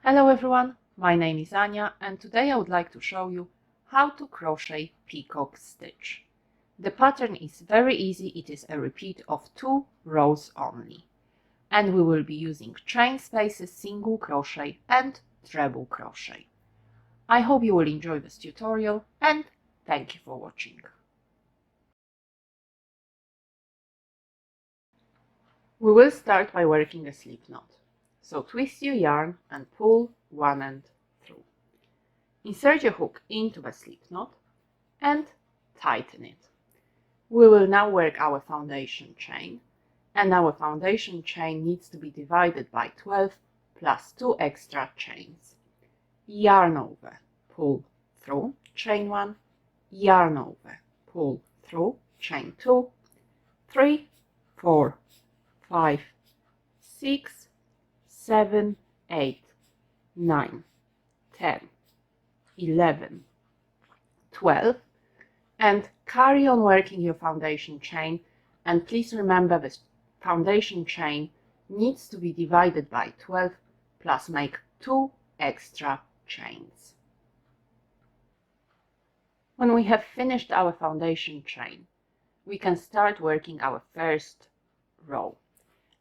Hello everyone, my name is Anya and today I would like to show you how to crochet peacock stitch. The pattern is very easy, it is a repeat of 2 rows only. And we will be using chain spaces, single crochet and treble crochet. I hope you will enjoy this tutorial and thank you for watching. We will start by working a slip knot. So twist your yarn and pull one end through. Insert your hook into the slip knot and tighten it. We will now work our foundation chain, and our foundation chain needs to be divided by 12 plus 2 extra chains. Yarn over, pull through, chain 1, yarn over, pull through, chain 2, 3, 4, 5, 6, 7, 8, 9, 10, 11, 12, and carry on working your foundation chain. And please remember, this foundation chain needs to be divided by 12 plus make 2 extra chains. When we have finished our foundation chain, we can start working our first row,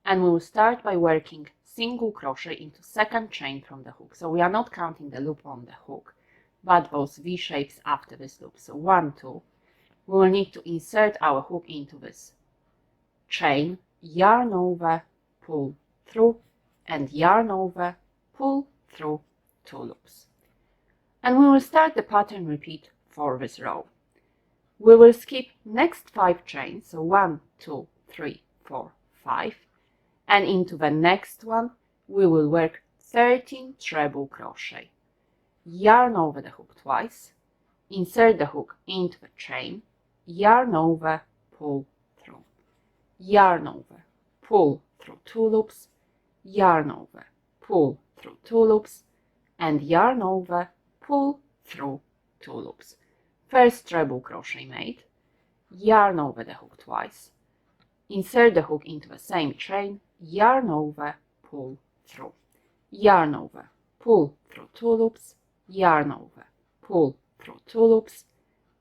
and we will start by working single crochet into second chain from the hook. So we are not counting the loop on the hook, but those V shapes after this loop. So 1, 2, we will need to insert our hook into this chain, yarn over, pull through, and yarn over, pull through 2 loops. And we will start the pattern repeat for this row. We will skip next 5 chains, so 1, 2, 3, 4, 5, and into the next one we will work 13 treble crochet. Yarn over the hook twice, insert the hook into the chain, yarn over, pull through, yarn over, pull through 2 loops, yarn over, pull through 2 loops, and yarn over, pull through 2 loops. First treble crochet made, yarn over the hook twice, insert the hook into the same chain, yarn over, pull through, yarn over, pull through 2 loops, yarn over, pull through 2 loops,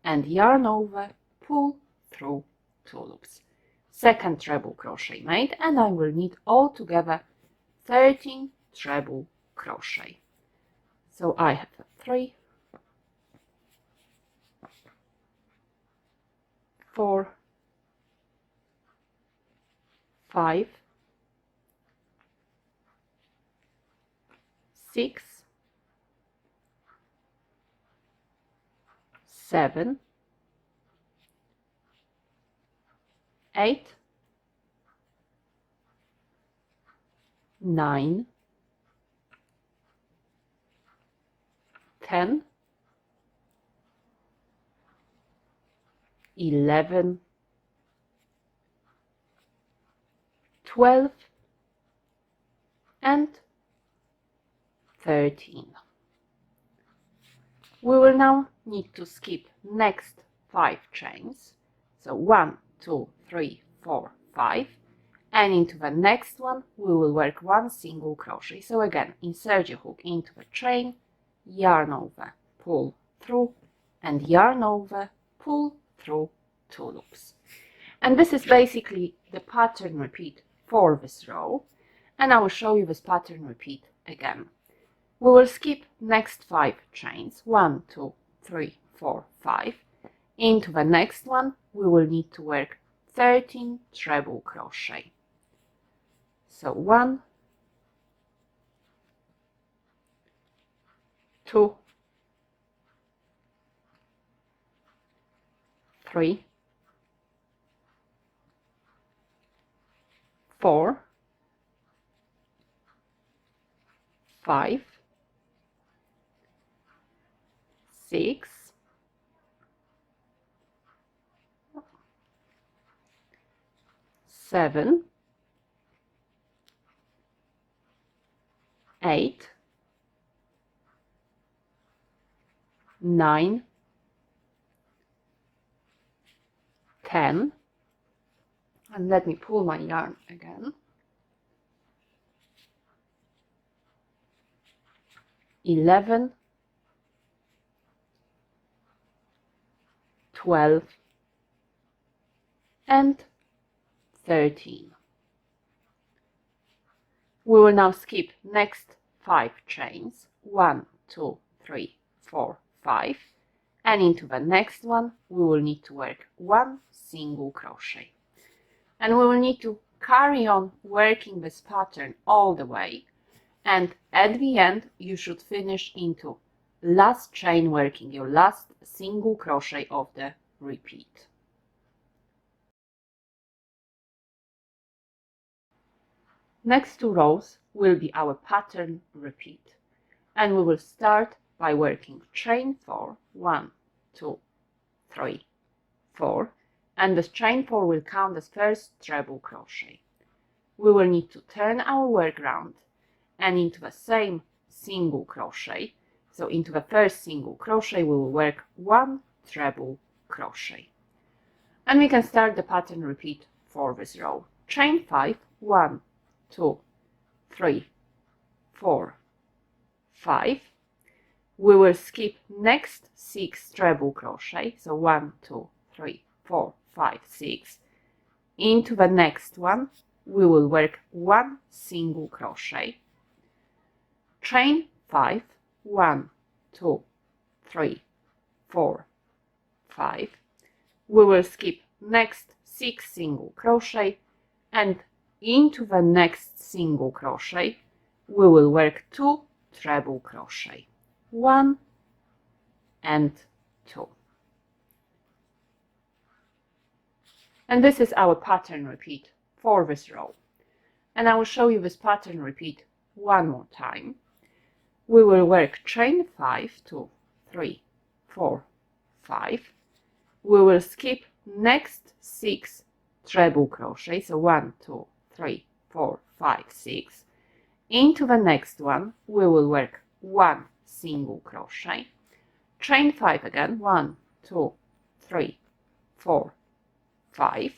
and yarn over, pull through 2 loops. Second treble crochet made, and I will need altogether 13 treble crochet. So I have 3, 4, 5, 6, 7, 8, 9, 10, 11, 12, and 13. We will now need to skip next 5 chains, so 1, 2, 3, 4, 5, and into the next one we will work 1 single crochet. So again, insert your hook into the chain, yarn over, pull through, and yarn over, pull through 2 loops. And this is basically the pattern repeat for this row, and I will show you this pattern repeat again. We will skip next 5 chains, 1, 2, 3, 4, 5. Into the next one we will need to work 13 treble crochet. So 1, 2, 3, 4, 5, 6, 7, 8, 9, 10, and let me pull my yarn again. 11, 12, and 13. We will now skip next 5 chains, 1, 2, 3, 4, 5, and into the next one we will need to work 1 single crochet. And we will need to carry on working this pattern all the way, and at the end you should finish into last chain working your last single crochet of the repeat. Next 2 rows will be our pattern repeat, and we will start by working chain 4, 1, 2, 3, 4, and the chain 4 will count as first treble crochet. We will need to turn our work round and into the same single crochet. So into the first single crochet we will work 1 treble crochet. And we can start the pattern repeat for this row. Chain 5, 1, 2, 3, 4, 5. We will skip next 6 treble crochet, so 1, 2, 3, 4, 5, 6. Into the next one we will work 1 single crochet. Chain 5, 1, 2, 3, 4, 5. We will skip next 6 single crochet, and into the next single crochet we will work 2 treble crochet, 1 and 2. And this is our pattern repeat for this row. And I will show you this pattern repeat one more time. We will work chain 5, 2, 3, 4, 5. We will skip next 6 treble crochet, so 1, 2, 3, 4, 5, 6. Into the next one we will work 1 single crochet. Chain 5 again, 1, 2, 3, 4, 5.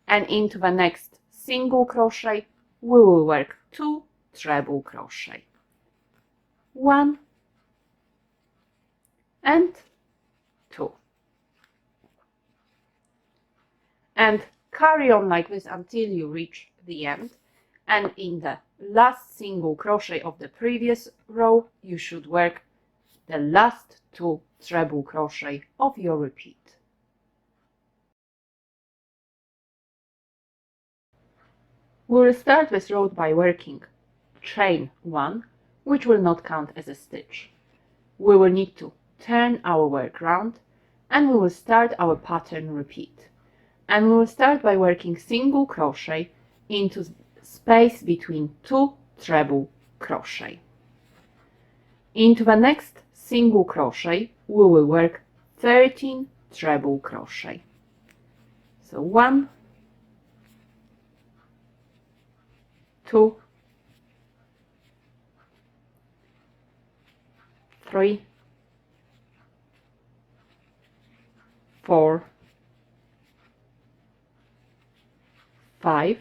And into the next single crochet we will work 2 treble crochet, 1 and 2. And carry on like this until you reach the end, and in the last single crochet of the previous row you should work the last 2 treble crochet of your repeat. We will start this row by working chain 1, which will not count as a stitch. We will need to turn our work round, and we will start our pattern repeat. And we will start by working single crochet into space between 2 treble crochet. Into the next single crochet we will work 13 treble crochet. So 1, 2, 3, 4, 5,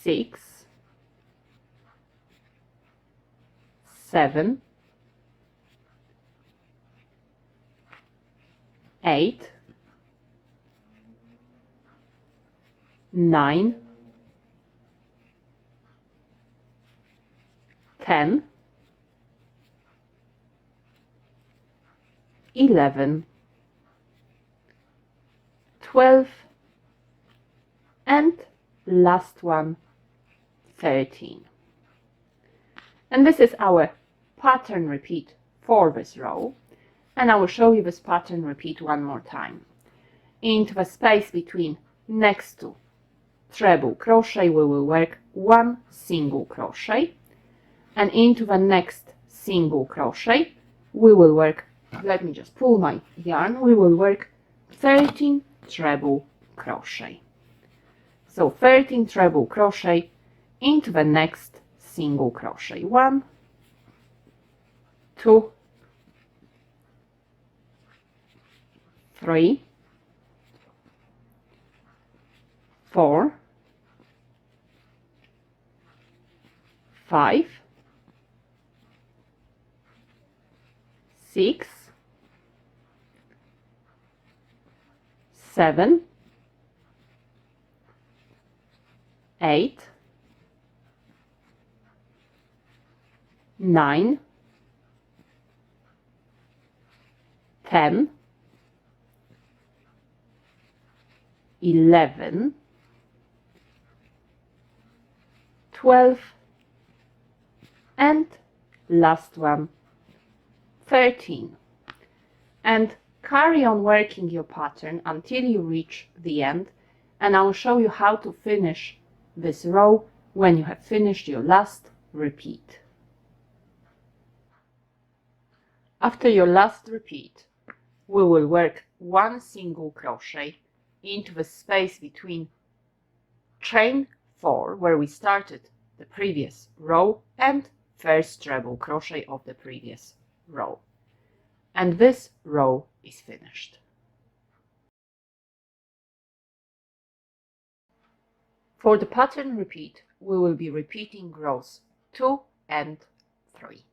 6, 7, 8, 9, 10, 11, 12, and last one 13. And this is our pattern repeat for this row, and I will show you this pattern repeat one more time. Into the space between next 2 treble crochet we will work 1 single crochet, and into the next single crochet we will work, let me just pull my yarn, we will work 13 treble crochet. So 13 treble crochet into the next single crochet, 1, 2, 3, 4, 5, 6, 7, 8, 9, 10, 11, 12, and last one, 13. And carry on working your pattern until you reach the end, and I will show you how to finish this row when you have finished your last repeat. After your last repeat, we will work one single crochet into the space between chain 4, where we started the previous row, and first treble crochet of the previous row. And this row is finished. For the pattern repeat, we will be repeating rows 2 and 3.